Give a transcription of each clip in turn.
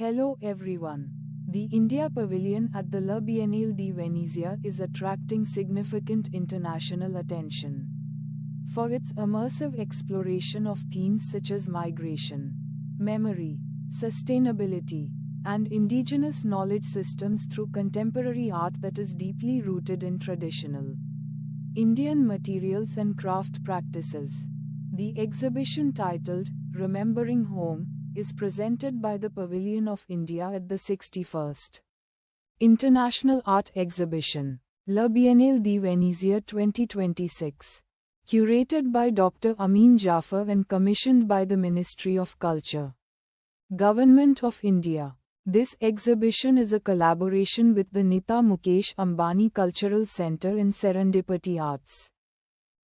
Hello everyone. The India Pavilion at the La Biennale di Venezia is attracting significant international attention for its immersive exploration of themes such as migration, memory, sustainability, and indigenous knowledge systems through contemporary art that is deeply rooted in traditional Indian materials and craft practices. The exhibition titled Remembering Home is presented by the Pavilion of India at the 61st International Art Exhibition, La Biennale di Venezia 2026, curated by Dr. Amin Jaffer and commissioned by the Ministry of Culture, Government of India. This exhibition is a collaboration with the Nita Mukesh Ambani Cultural Center in Serendipity Arts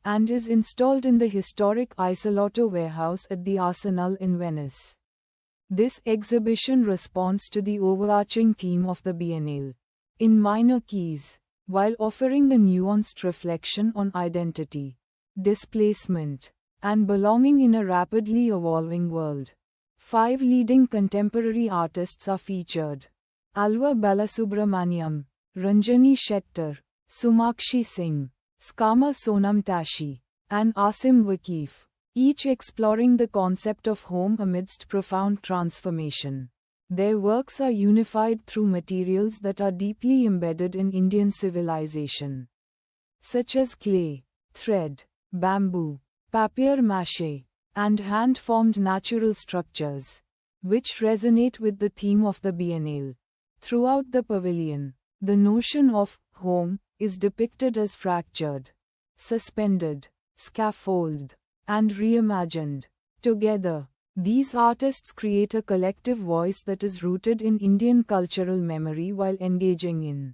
and is installed in the historic Isolotto warehouse at the Arsenale in Venice. This exhibition responds to the overarching theme of the Biennale, in minor keys, while offering the nuanced reflection on identity, displacement, and belonging in a rapidly evolving world. 5 leading contemporary artists are featured: Alwar Balasubramaniam, Ranjani Shettar, Sumakshi Singh, Skarma Sonam Tashi, and Asim Waqif, each exploring the concept of home amidst profound transformation. Their works are unified through materials that are deeply embedded in Indian civilization, such as clay, thread, bamboo, papier-mache, and hand-formed natural structures, which resonate with the theme of the Biennale. Throughout the pavilion, the notion of home is depicted as fractured, suspended, scaffolded, and reimagined. Together, these artists create a collective voice that is rooted in Indian cultural memory while engaging in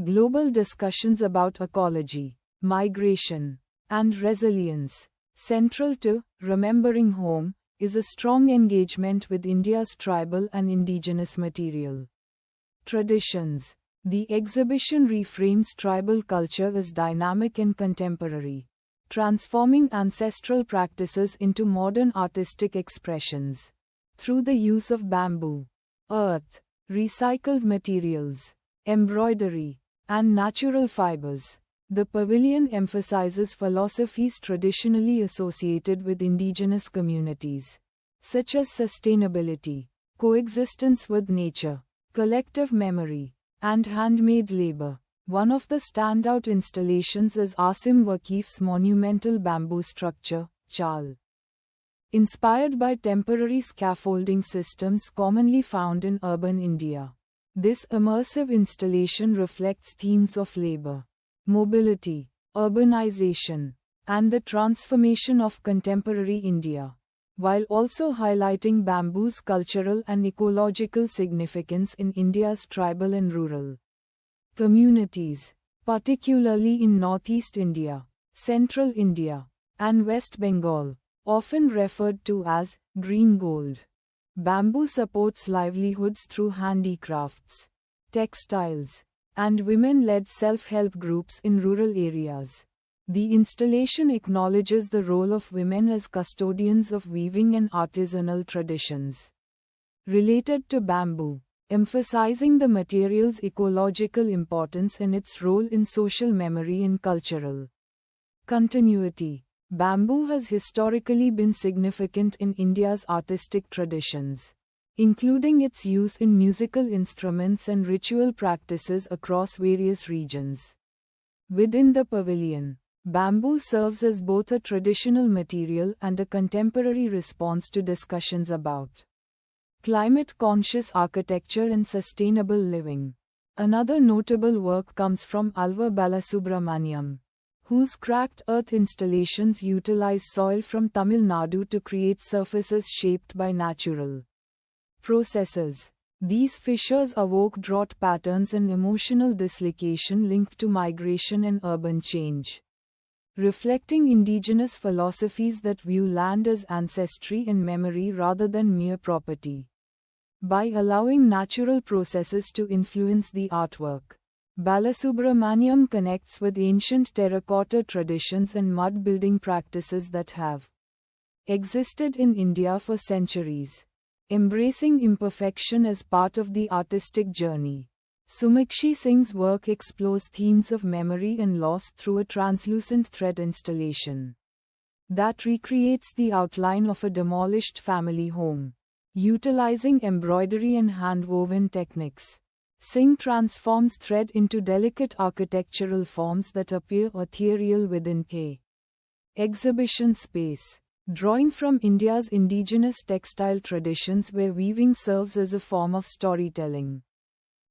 global discussions about ecology, migration, and resilience. Central to Remembering Home is a strong engagement with India's tribal and indigenous material traditions. The exhibition reframes tribal culture as dynamic and contemporary, transforming ancestral practices into modern artistic expressions. Through the use of bamboo, earth, recycled materials, embroidery, and natural fibers, the pavilion emphasizes philosophies traditionally associated with indigenous communities, such as sustainability, coexistence with nature, collective memory, and handmade labor. One of the standout installations is Asim Waqif's monumental bamboo structure, Chal. Inspired by temporary scaffolding systems commonly found in urban India, this immersive installation reflects themes of labor, mobility, urbanization, and the transformation of contemporary India, while also highlighting bamboo's cultural and ecological significance in India's tribal and rural communities, particularly in Northeast India, Central India, and West Bengal, often referred to as green gold. Bamboo supports livelihoods through handicrafts, textiles, and women-led self-help groups in rural areas. The installation acknowledges the role of women as custodians of weaving and artisanal traditions related to bamboo, emphasizing the material's ecological importance and its role in social memory and cultural continuity. Bamboo has historically been significant in India's artistic traditions, including its use in musical instruments and ritual practices across various regions. Within the pavilion, bamboo serves as both a traditional material and a contemporary response to discussions about climate-conscious architecture and sustainable living. Another notable work comes from Alwar Balasubramaniam, whose cracked earth installations utilize soil from Tamil Nadu to create surfaces shaped by natural processes. These fissures evoke drought patterns and emotional dislocation linked to migration and urban change, reflecting indigenous philosophies that view land as ancestry and memory rather than mere property. By allowing natural processes to influence the artwork, Balasubramaniam connects with ancient terracotta traditions and mud building practices that have existed in India for centuries. embracing imperfection as part of the artistic journey. Sumakshi Singh's work explores themes of memory and loss through a translucent thread installation that recreates the outline of a demolished family home. Utilizing embroidery and hand-woven techniques, Singh transforms thread into delicate architectural forms that appear ethereal within a exhibition space. Drawing from India's indigenous textile traditions where weaving serves as a form of storytelling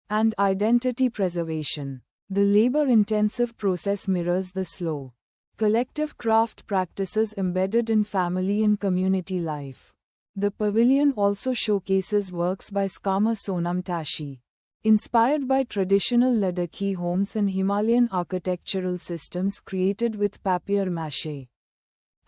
and identity preservation, the labor-intensive process mirrors the slow, collective craft practices embedded in family and community life. The pavilion also showcases works by Skarma Sonam Tashi, inspired by traditional Ladakhi homes and Himalayan architectural systems created with papier-mache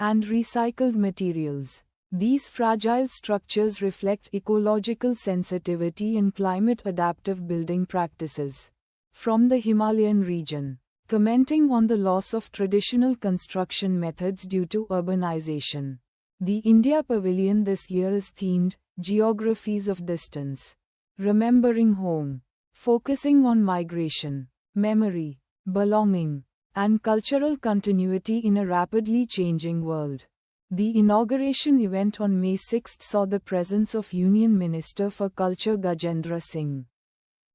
and recycled materials. These fragile structures reflect ecological sensitivity and climate-adaptive building practices from the Himalayan region, commenting on the loss of traditional construction methods due to urbanization. The India Pavilion this year is themed Geographies of Distance, Remembering Home, focusing on migration, memory, belonging, and cultural continuity in a rapidly changing world. The inauguration event on May 6 saw the presence of Union Minister for Culture Gajendra Singh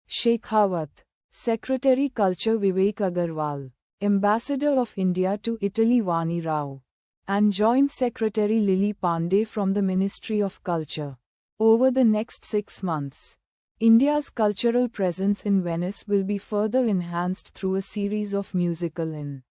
Shekhawat, Secretary Culture Vivek Agarwal, Ambassador of India to Italy Vani Rao, and Joint Secretary Lily Pandey from the Ministry of Culture. Over the next 6 months, India's cultural presence in Venice will be further enhanced through a series of musical and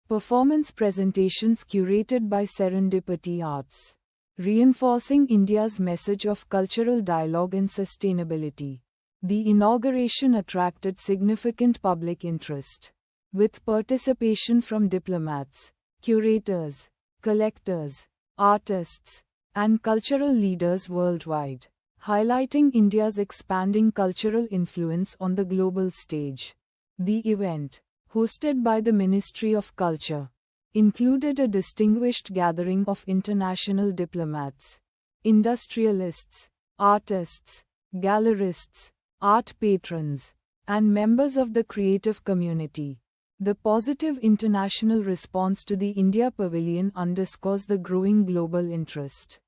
performance presentations curated by Serendipity Arts, reinforcing India's message of cultural dialogue and sustainability. The inauguration attracted significant public interest, with participation from diplomats, curators, collectors, artists, and cultural leaders worldwide, highlighting India's expanding cultural influence on the global stage. The event, hosted by the Ministry of Culture, included a distinguished gathering of international diplomats, industrialists, artists, gallerists, art patrons, and members of the creative community. The positive international response to the India Pavilion underscores the growing global interest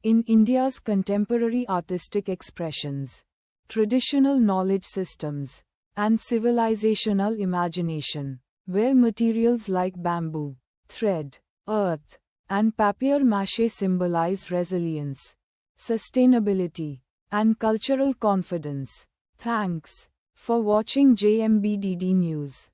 in India's contemporary artistic expressions, traditional knowledge systems, and civilizational imagination, where materials like bamboo, thread, earth, and papier-mache symbolize resilience, sustainability, and cultural confidence. Thanks for watching JMBDD News.